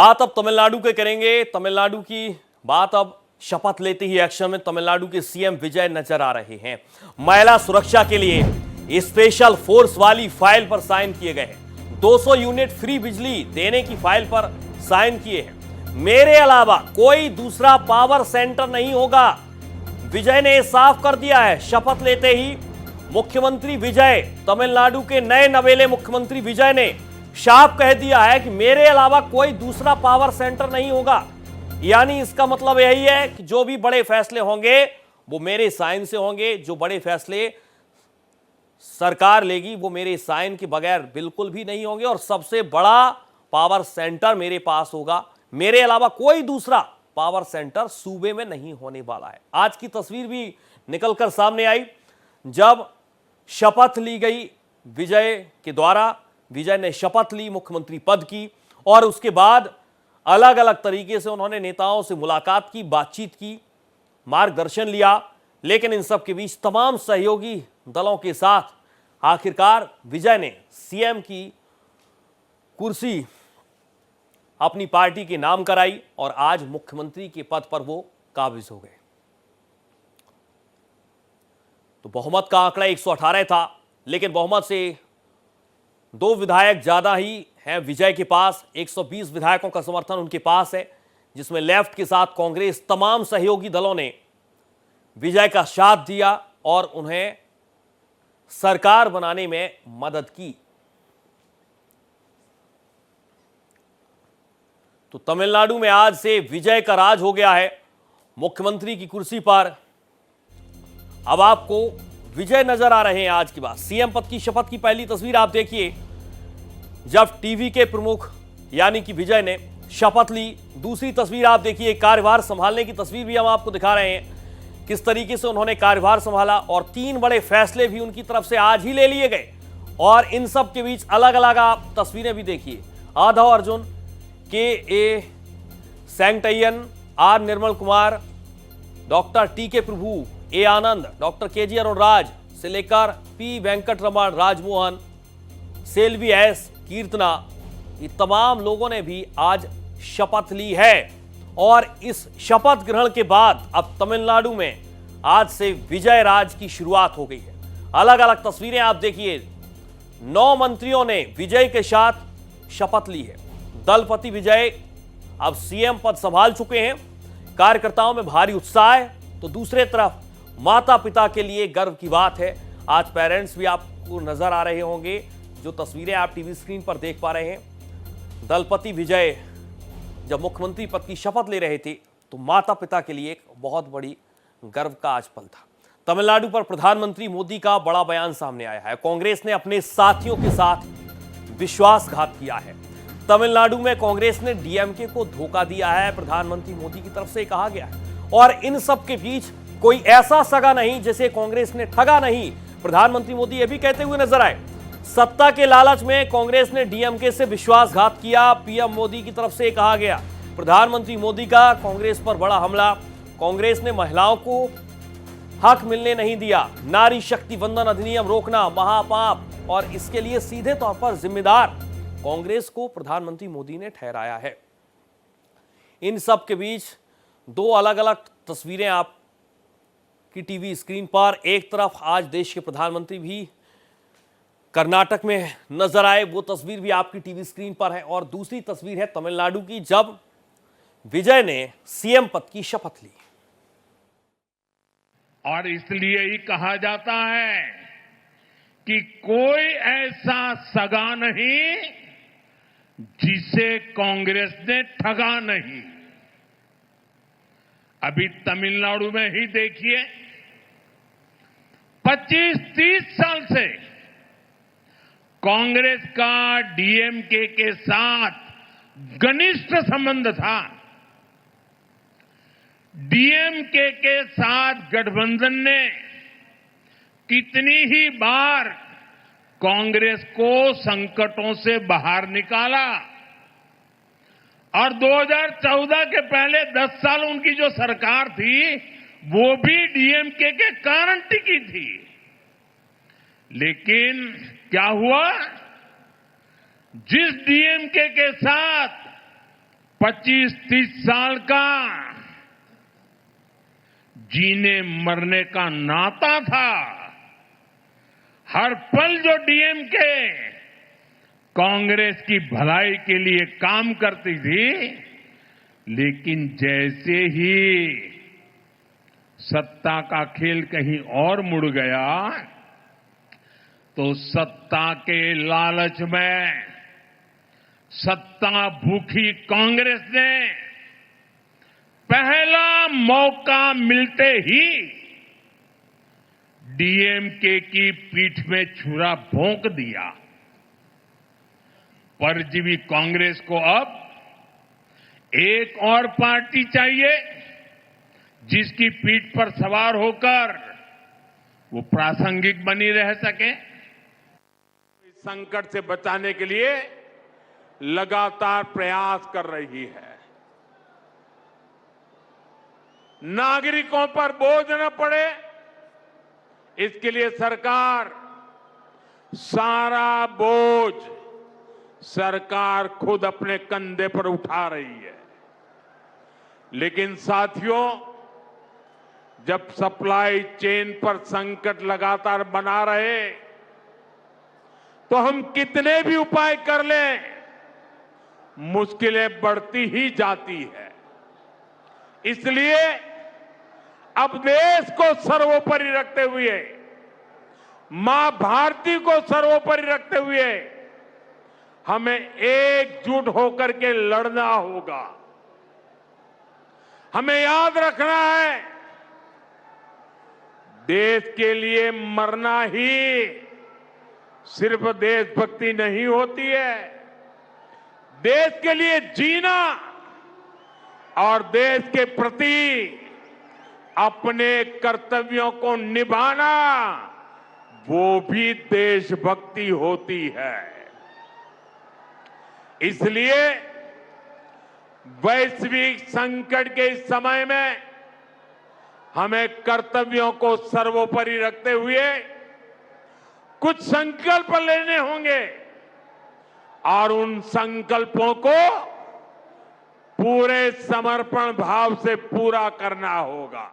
बात अब तमिलनाडु के करेंगे। तमिलनाडु की बात अब शपथ लेते ही एक्शन में तमिलनाडु के सीएम विजय नजर आ रहे हैं। महिला सुरक्षा के लिए स्पेशल फोर्स वाली फाइल पर साइन किए गए हैं। 200 यूनिट फ्री बिजली देने की फाइल पर साइन किए हैं। मेरे अलावा कोई दूसरा पावर सेंटर नहीं होगा, विजय ने साफ कर दिया है। शपथ लेते ही मुख्यमंत्री विजय, तमिलनाडु के नए नवेले मुख्यमंत्री विजय ने साफ कह दिया है कि मेरे अलावा कोई दूसरा पावर सेंटर नहीं होगा। यानी इसका मतलब यही है कि जो भी बड़े फैसले होंगे वो मेरे साइन से होंगे। जो बड़े फैसले सरकार लेगी वो मेरे साइन के बगैर बिल्कुल भी नहीं होंगे और सबसे बड़ा पावर सेंटर मेरे पास होगा। मेरे अलावा कोई दूसरा पावर सेंटर सूबे में नहीं होने वाला है। आज की तस्वीर भी निकलकर सामने आई जब शपथ ली गई विजय के द्वारा। विजय ने शपथ ली मुख्यमंत्री पद की और उसके बाद अलग अलग तरीके से उन्होंने नेताओं से मुलाकात की, बातचीत की, मार्गदर्शन लिया। लेकिन इन सब के बीच तमाम सहयोगी दलों के साथ आखिरकार विजय ने सीएम की कुर्सी अपनी पार्टी के नाम कराई और आज मुख्यमंत्री के पद पर वो काबिज हो गए। तो बहुमत का आंकड़ा 118 था, लेकिन बहुमत से 2 विधायक ज्यादा ही हैं विजय के पास। 120 विधायकों का समर्थन उनके पास है, जिसमें लेफ्ट के साथ कांग्रेस, तमाम सहयोगी दलों ने विजय का साथ दिया और उन्हें सरकार बनाने में मदद की। तो तमिलनाडु में आज से विजय का राज हो गया है मुख्यमंत्री की कुर्सी पर। अब आपको विजय नजर आ रहे हैं। आज की बात, सीएम पद की शपथ की पहली तस्वीर आप देखिए जब टीवी के प्रमुख यानी कि विजय ने शपथ ली। दूसरी तस्वीर आप देखिए, कार्यभार संभालने की तस्वीर भी हम आपको दिखा रहे हैं किस तरीके से उन्होंने कार्यभार संभाला और 3 बड़े फैसले भी उनकी तरफ से आज ही ले लिए गए। और इन सब के बीच अलग अलग आप तस्वीरें भी देखिए। Aadhav Arjun, K Sengottaiyan, R Nirmal Kumar, doctor T K. Prabhu, A Anand, doctor K G. Arunraj से लेकर पी वेंकटरमण, राजमोहन, सेल्वी एस, कीर्तना, ये तमाम लोगों ने भी आज शपथ ली है। और इस शपथ ग्रहण के बाद अब तमिलनाडु में आज से विजय राज की शुरुआत हो गई है। अलग अलग तस्वीरें आप देखिए। 9 मंत्रियों ने विजय के साथ शपथ ली है। दलपति विजय अब सीएम पद संभाल चुके हैं। कार्यकर्ताओं में भारी उत्साह है। तो दूसरे तरफ माता पिता के लिए गर्व की बात है। आज पेरेंट्स भी आपको नजर आ रहे होंगे, जो तस्वीरें आप टीवी स्क्रीन पर देख पा रहे हैं। दलपति विजय जब मुख्यमंत्री पद की शपथ ले रहे थे तो माता पिता के लिए एक बहुत बड़ी गर्व का आज पल था। तमिलनाडु पर प्रधानमंत्री मोदी का बड़ा बयान सामने आया है। कांग्रेस ने अपने साथियों के साथ विश्वासघात किया है। तमिलनाडु में कांग्रेस ने डीएमके को धोखा दिया है, प्रधानमंत्री मोदी की तरफ से कहा गया है। और इन सब के बीच कोई ऐसा सगा नहीं जिसे कांग्रेस ने ठगा नहीं, प्रधानमंत्री मोदी यह भी कहते हुए नजर आए। सत्ता के लालच में कांग्रेस ने डीएमके से विश्वासघात किया, पीएम मोदी की तरफ से कहा गया। प्रधानमंत्री मोदी का कांग्रेस पर बड़ा हमला। कांग्रेस ने महिलाओं को हक मिलने नहीं दिया। नारी शक्ति वंदन अधिनियम रोकना महापाप और इसके लिए सीधे तौर पर जिम्मेदार कांग्रेस को प्रधानमंत्री मोदी ने ठहराया है। इन सब के बीच 2 अलग अलग तस्वीरें आप की टीवी स्क्रीन पर। एक तरफ आज देश के प्रधानमंत्री भी कर्नाटक में नजर आए, वो तस्वीर भी आपकी टीवी स्क्रीन पर है। और दूसरी तस्वीर है तमिलनाडु की जब विजय ने सीएम पद की शपथ ली। और इसलिए ही कहा जाता है कि कोई ऐसा सगा नहीं जिसे कांग्रेस ने ठगा नहीं। अभी तमिलनाडु में ही देखिए, 25-30 साल से कांग्रेस का डीएमके के साथ घनिष्ठ संबंध था। डीएमके के साथ गठबंधन ने कितनी ही बार कांग्रेस को संकटों से बाहर निकाला और 2014 के पहले 10 साल उनकी जो सरकार थी वो भी डीएमके के कारण टिकी थी। लेकिन क्या हुआ? जिस डीएमके के साथ 25-30 साल का जीने मरने का नाता था। हर पल जो डीएमके कांग्रेस की भलाई के लिए काम करती थी, लेकिन जैसे ही सत्ता का खेल कहीं और मुड़ गया तो सत्ता के लालच में सत्ता भूखी कांग्रेस ने पहला मौका मिलते ही डीएमके की पीठ में छुरा भोंक दिया। परजीवी कांग्रेस को अब एक और पार्टी चाहिए जिसकी पीठ पर सवार होकर वो प्रासंगिक बनी रह सके। इस संकट से बचाने के लिए लगातार प्रयास कर रही है। नागरिकों पर बोझ न पड़े, इसके लिए सरकार सारा बोझ सरकार खुद अपने कंधे पर उठा रही है। लेकिन साथियों, जब सप्लाई चेन पर संकट लगातार बना रहे तो हम कितने भी उपाय कर लें, मुश्किलें बढ़ती ही जाती है। इसलिए अब देश को सर्वोपरि रखते हुए, मां भारती को सर्वोपरि रखते हुए हमें एकजुट होकर के लड़ना होगा। हमें याद रखना है, देश के लिए मरना ही सिर्फ देशभक्ति नहीं होती है। देश के लिए जीना और देश के प्रति अपने कर्तव्यों को निभाना, वो भी देशभक्ति होती है। इसलिए वैश्विक संकट के इस समय में हमें कर्तव्यों को सर्वोपरि रखते हुए कुछ संकल्प लेने होंगे और उन संकल्पों को पूरे समर्पण भाव से पूरा करना होगा।